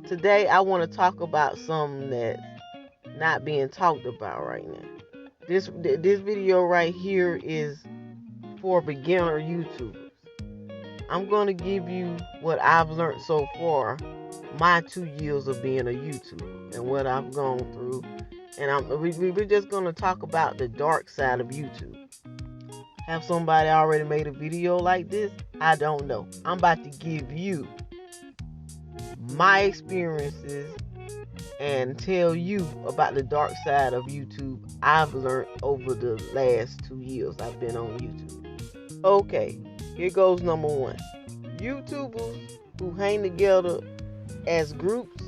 Today I want to talk about something that's not being talked about right now. This video right here is for beginner YouTubers. I'm going to give you what I've learned so far, my 2 years of being a YouTuber and what I've gone through. And we're just going to talk about the dark side of YouTube. Have somebody already made a video like this? I don't know. I'm about to give you my experiences and tell you about the dark side of YouTube I've learned over the last 2 years I've been on YouTube. Okay, here goes number one. YouTubers who hang together as groups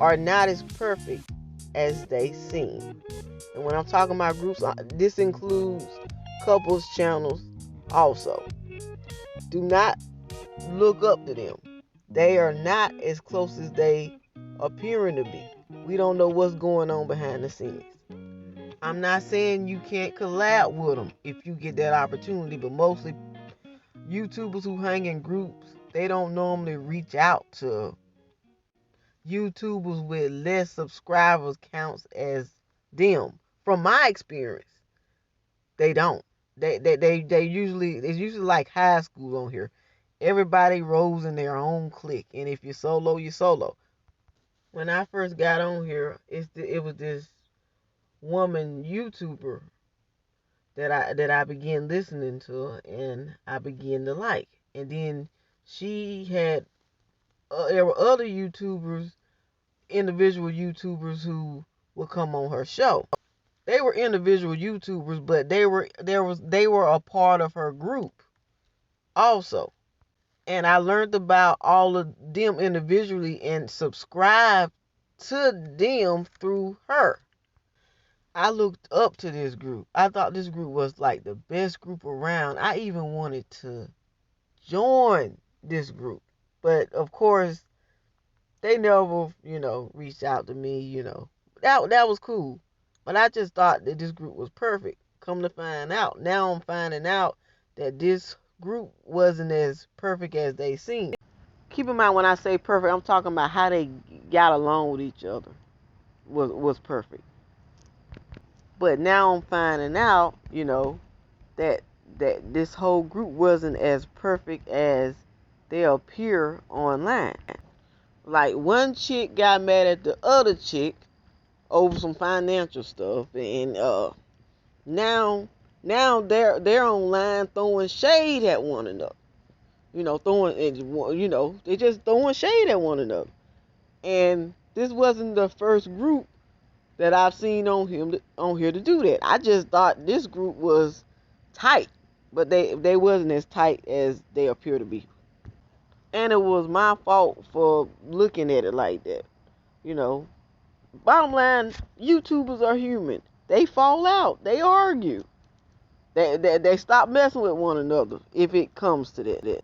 are not as perfect as they seem. And when I'm talking about groups, this includes couples channels also. Do not look up to them. They are not as close as they appearing to be. We don't know what's going on behind the scenes. I'm not saying you can't collab with them if you get that opportunity, but mostly YouTubers who hang in groups, they don't normally reach out to YouTubers with less subscribers counts as them. From my experience, they don't. They usually, it's usually like high school on here. Everybody rolls in their own clique, and if you're solo, you're solo. When I first got on here, it was this woman YouTuber that I began listening to and I began to like. And then she had there were other YouTubers, individual YouTubers who would come on her show. They were individual YouTubers, but they were a part of her group also. And I learned about all of them individually and subscribed to them through her. I looked up to this group. I thought this group was like the best group around. I even wanted to join this group. But of course, they never, reached out to me, That was cool. But I just thought that this group was perfect. Come to find out. Now I'm finding out that this group wasn't as perfect as they seemed. Keep in mind when I say perfect, I'm talking about how they got along with each other was perfect. But now I'm finding out, that this whole group wasn't as perfect as they appear online. Like one chick got mad at the other chick over some financial stuff, and now they're online throwing shade at one another. They just throwing shade at one another. And this wasn't the first group that I've seen on here to do that. I just thought this group was tight, but they wasn't as tight as they appear to be. And it was my fault for looking at it like that. Bottom line, YouTubers are human. They fall out. They argue. They stop messing with one another if it comes to that.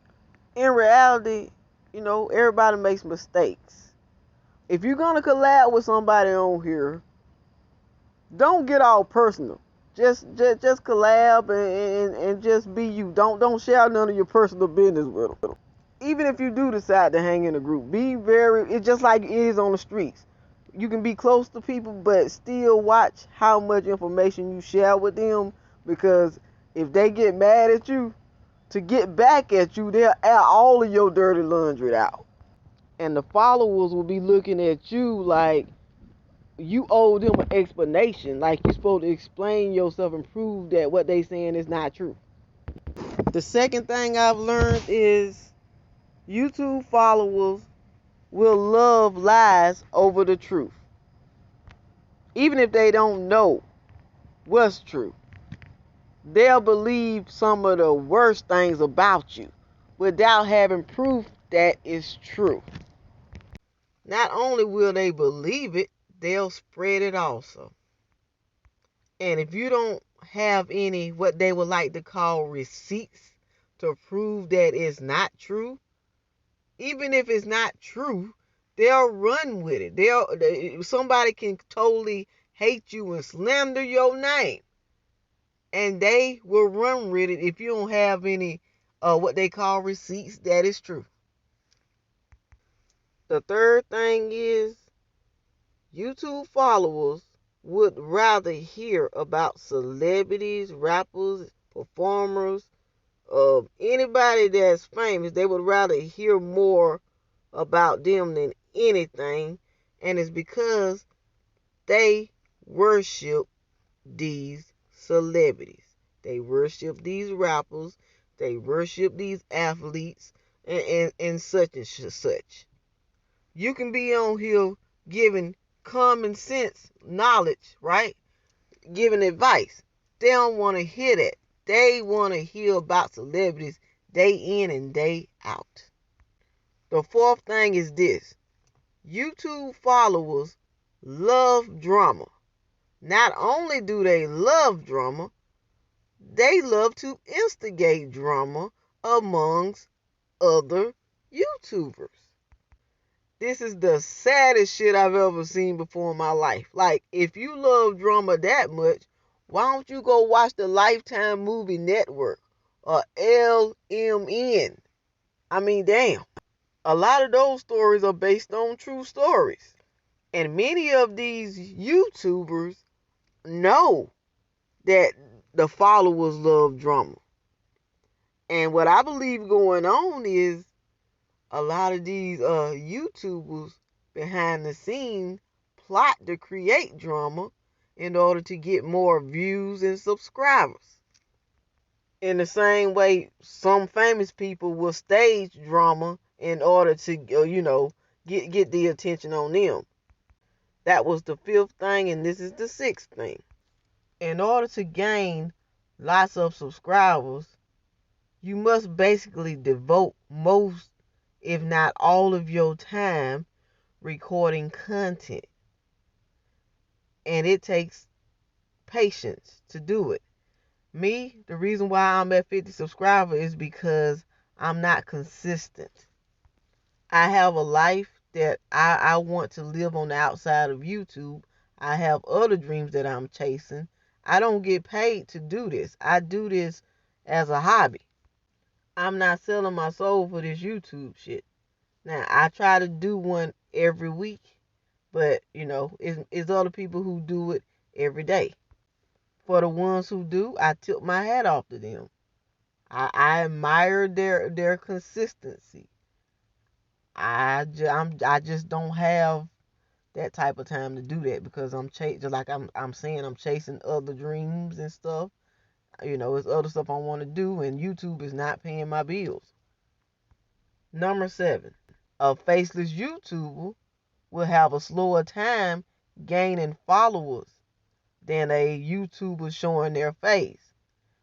In reality, everybody makes mistakes. If you're gonna collab with somebody on here, don't get all personal. Just collab and just be you. Don't share none of your personal business with them. Even if you do decide to hang in a group, it's just like it is on the streets. You can be close to people, but still watch how much information you share with them, because if they get mad at you, to get back at you, they'll air all of your dirty laundry out. And the followers will be looking at you like you owe them an explanation, like you're supposed to explain yourself and prove that what they saying is not true. The second thing I've learned is YouTube followers will love lies over the truth. Even if they don't know what's true, they'll believe some of the worst things about you without having proof that it's true. Not only will they believe it, they'll spread it also. And if you don't have any, what they would like to call receipts to prove that it's not true, even if it's not true, they'll run with it. Somebody can totally hate you and slander your name, and they will run with it if you don't have any what they call receipts that is true. The third thing is YouTube followers would rather hear about celebrities, rappers, performers, anybody that's famous. They would rather hear more about them than anything. And it's because they worship these celebrities. They worship these rappers. They worship these athletes and such and such. You can be on here giving common sense knowledge, right? Giving advice. They don't want to hear that. They want to hear about celebrities day in and day out. The fourth thing is this: YouTube followers love drama. Not only do they love drama, they love to instigate drama amongst other YouTubers. This is the saddest shit I've ever seen before in my life. Like, if you love drama that much, why don't you go watch the Lifetime Movie Network or LMN? I mean, damn. A lot of those stories are based on true stories. And many of these YouTubers know that the followers love drama. And what I believe going on is a lot of these YouTubers behind the scenes plot to create drama in order to get more views and subscribers. In the same way, some famous people will stage drama in order to, get the attention on them. That was the fifth thing, and this is the sixth thing. In order to gain lots of subscribers, you must basically devote most, if not all, of your time recording content. And it takes patience to do it. Me, the reason why I'm at 50 subscribers is because I'm not consistent. I have a life that I want to live on the outside of YouTube. I have other dreams that I'm chasing. I don't get paid to do this. I do this as a hobby. I'm not selling my soul for this YouTube shit. Now, I try to do one every week, but, it's other people who do it every day. For the ones who do, I tip my hat off to them. I admire their consistency. I just don't have that type of time to do that because just like I'm saying, I'm chasing other dreams and stuff. It's other stuff I want to do, and YouTube is not paying my bills. Number 7, a faceless YouTuber will have a slower time gaining followers than a YouTuber showing their face.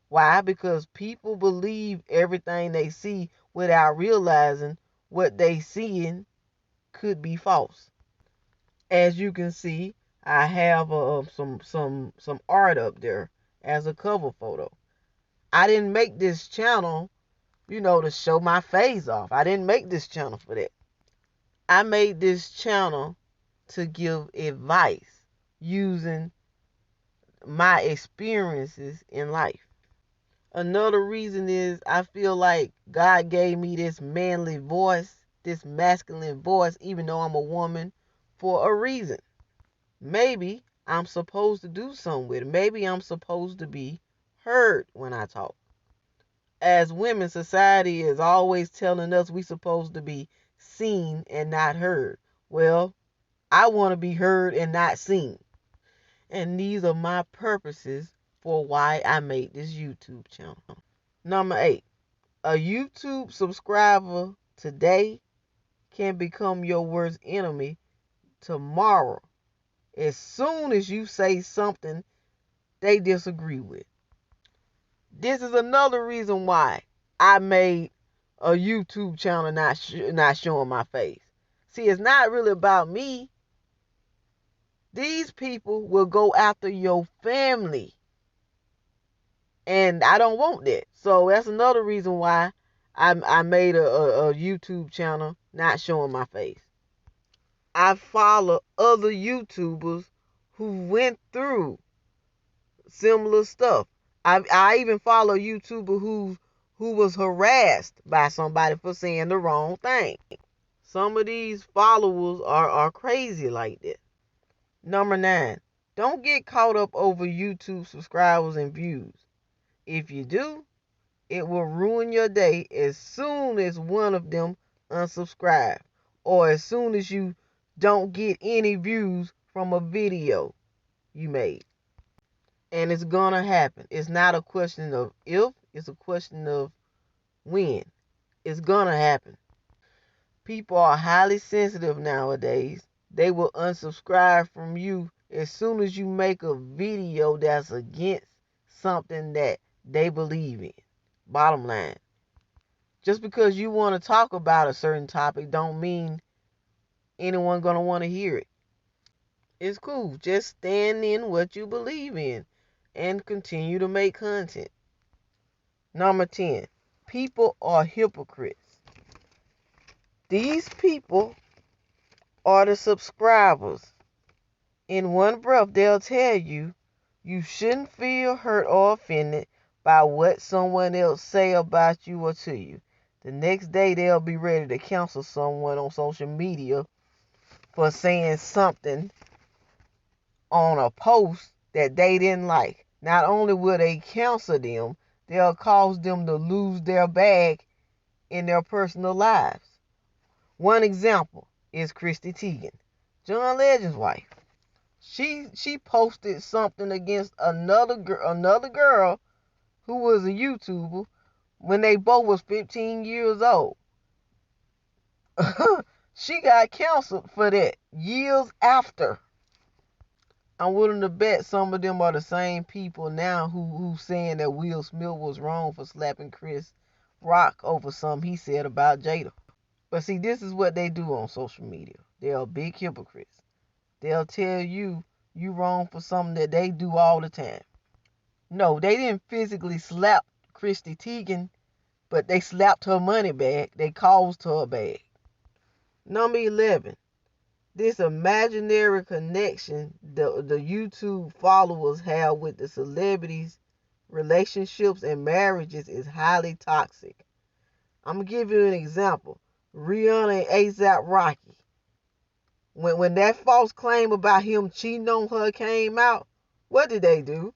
Why? Because people believe everything they see without realizing what they seeing could be false. As you can see, I have some art up there as a cover photo. I didn't make this channel, to show my face off. I didn't make this channel for that. I made this channel to give advice using my experiences in life. Another reason is I feel like God gave me this manly voice, this masculine voice, even though I'm a woman, for a reason. Maybe I'm supposed to do something with it. Maybe I'm supposed to be heard when I talk. As women, society is always telling us we're supposed to be seen and not heard. Well, I want to be heard and not seen. And these are my purposes for why I made this YouTube channel. Number 8, a YouTube subscriber today can become your worst enemy tomorrow as soon as you say something they disagree with. This is another reason why I made a YouTube channel not showing my face. See, it's not really about me. These people will go after your family. And I don't want that. So that's another reason why I made a YouTube channel not showing my face. I follow other YouTubers who went through similar stuff. I even follow a YouTuber who was harassed by somebody for saying the wrong thing. Some of these followers are crazy like that. Number 9, don't get caught up over YouTube subscribers and views. If you do, it will ruin your day as soon as one of them unsubscribe, or as soon as you don't get any views from a video you made. And it's gonna happen. It's not a question of if, it's a question of when. It's gonna happen. People are highly sensitive nowadays. They will unsubscribe from you as soon as you make a video that's against something that they believe in. Bottom line. Just because you want to talk about a certain topic don't mean anyone gonna want to hear it. It's cool. Just stand in what you believe in and continue to make content. Number 10, people are hypocrites. These people are the subscribers. In one breath, they'll tell you you shouldn't feel hurt or offended by what someone else say about you or to you. The next day, they'll be ready to cancel someone on social media for saying something on a post that they didn't like. Not only will they cancel them, they'll cause them to lose their bag in their personal lives. One example is Chrissy Teigen, John Legend's wife. She posted something against another girl who was a YouTuber when they both was 15 years old. She got canceled for that years after. I'm willing to bet some of them are the same people now who saying that Will Smith was wrong for slapping Chris Rock over something he said about Jada. But see, this is what they do on social media. They are big hypocrites. They'll tell you wrong for something that they do all the time. No, they didn't physically slap Chrissy Teigen, but they slapped her money bag. They caused her a bag. Number 11, this imaginary connection the YouTube followers have with the celebrities, relationships, and marriages is highly toxic. I'm going to give you an example. Rihanna and A$AP Rocky. When that false claim about him cheating on her came out, what did they do?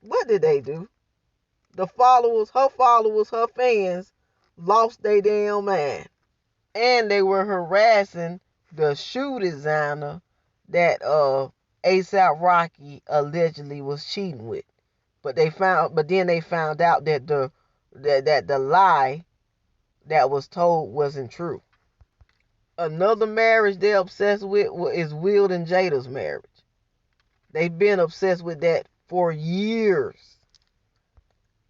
What did they do? The followers, her fans, lost their damn mind. And they were harassing the shoe designer that A$AP Rocky allegedly was cheating with. But then they found out that the lie that was told wasn't true. Another marriage they're obsessed with is Will and Jada's marriage. They've been obsessed with that for years.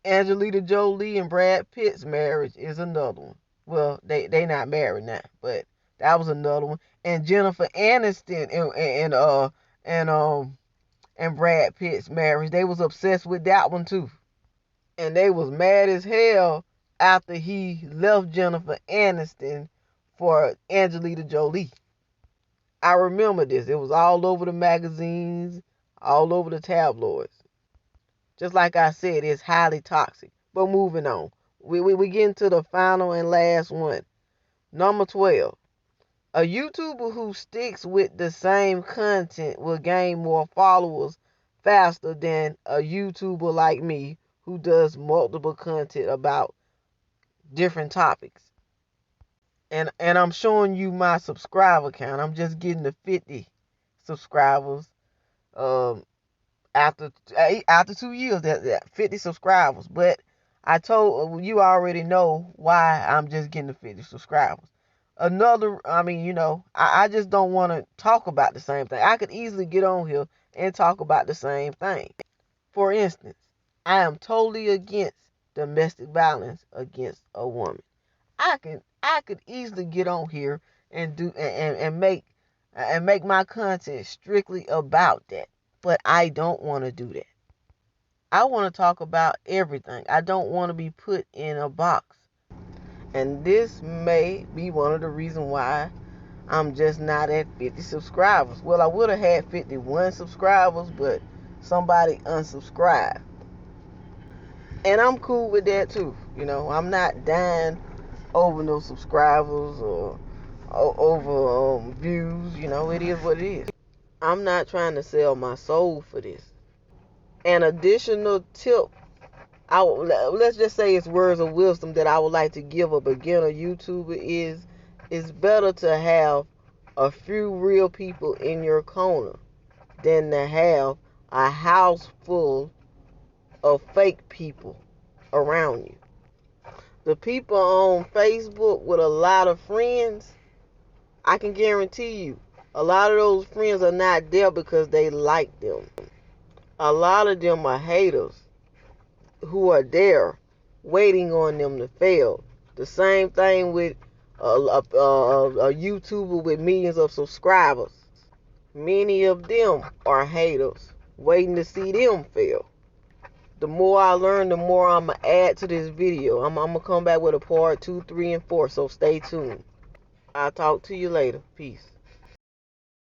Angelina Jolie and Brad Pitt's marriage is another one. Well, they not married now, but that was another one. And Jennifer Aniston and Brad Pitt's marriage, they was obsessed with that one too. And they was mad as hell after he left Jennifer Aniston for Angelina Jolie. I remember this. It was all over the magazines, all over the tabloids. Just like I said, it's highly toxic. But moving on. We get into the final and last one. Number 12. A YouTuber who sticks with the same content will gain more followers faster than a YouTuber like me who does multiple content about different topics. And I'm showing you my subscriber count. I'm just getting to 50 subscribers. After 2 years, that 50 subscribers. But I told you already know why I'm just getting to 50 subscribers. I just don't want to talk about the same thing. I could easily get on here and talk about the same thing. For instance, I am totally against domestic violence against a woman. I could easily get on here and do and make my content strictly about that. But I don't want to do that. I want to talk about everything. I don't want to be put in a box. And this may be one of the reasons why I'm just not at 50 subscribers. Well, I would have had 51 subscribers, but somebody unsubscribed. And I'm cool with that too. I'm not dying over no subscribers or over views. You know, it is what it is. I'm not trying to sell my soul for this. An additional tip, let's just say it's words of wisdom that I would like to give a beginner YouTuber is it's better to have a few real people in your corner than to have a house full of fake people around you. The people on Facebook with a lot of friends, I can guarantee you, a lot of those friends are not there because they like them. A lot of them are haters who are there waiting on them to fail. The same thing with a YouTuber with millions of subscribers. Many of them are haters waiting to see them fail. The more I learn, the more I'm going to add to this video. I'm going to come back with a part 2, 3, and 4, so stay tuned. I'll talk to you later. Peace.